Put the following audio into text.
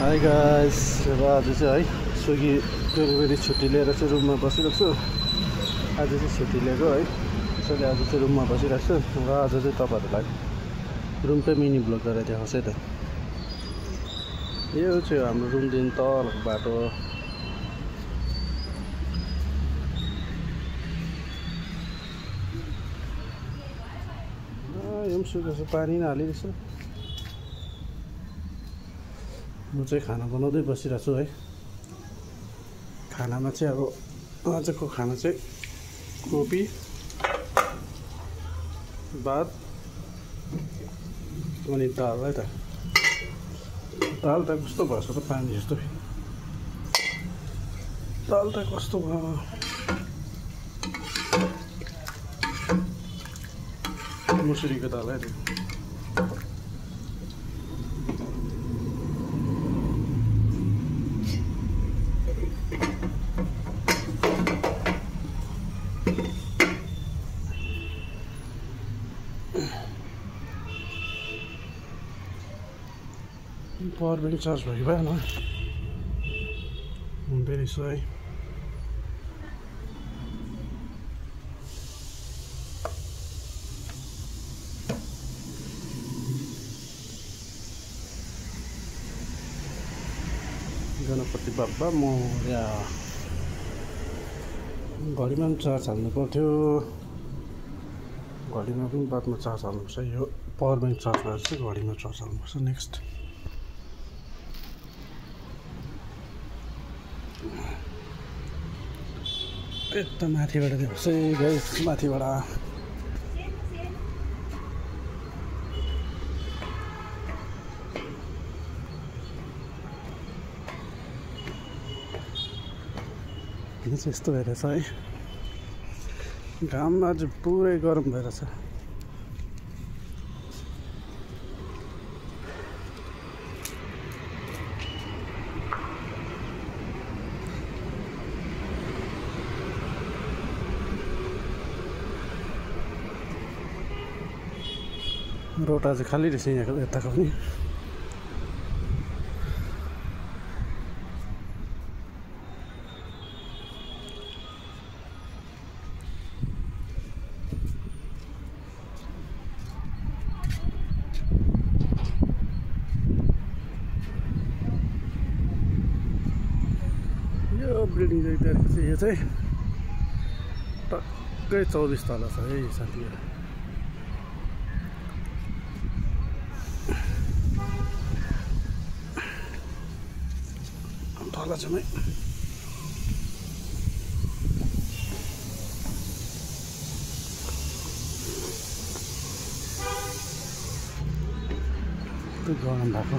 High guys, अब आज चाहिँ है स्विगी डेलिभरी छुट्टी लिएर चाहिँ रुममा बसिरहेको छु। आज चाहिँ छुट्टी लिएको है, त्यसैले आज चाहिँ रुममा बसिरहेको छु र आज चाहिँ तपाईँहरूलाई रुमकै मिनी ब्लग गरेर देखाउँछु है त। यो चाहिँ हाम्रो रुमदेखि तलको बाटो। यो पनि सुकेको छ, पानी नै हालिरहेछ। म चाहिँ खाना बनाउँदै बसिरहेको छु है। खानामा चाहिँ अब आजको खाना चाहिँ कोपी भात अनि दाल है त। दाल त कस्तो भएछ त, पानी जस्तो। दाल त कस्तो भयो, मुसुरीको दाल है त। पावर बैंक चार्ज भयो भएन, हुँदै रहेछ है। गणपति बाप्पा मोरया। घडीमा पनि चार्ज हाल्नु पर्थ्यो, घडीमा पनि बादमा चार्ज हाल्नुपर्छ। यो पावर बैंक चार्ज भएर चाहिँ घडीमा चार्ज हाल्नुपर्छ नेक्स्ट। एकदम माथिबाट देखाउँछ गाइस, माथिबाट चाहिँ यस्तो भइरहेछ है। घाम आज पुरै गरम भइरहेछ। रोड आज खाली रहेछ यहाँको, यताको पनि। यो बिल्डिङ चाहिँ यो चाहिँ टक्कै 24 तला छ है साथीहरू। तल छ है। गरम भएको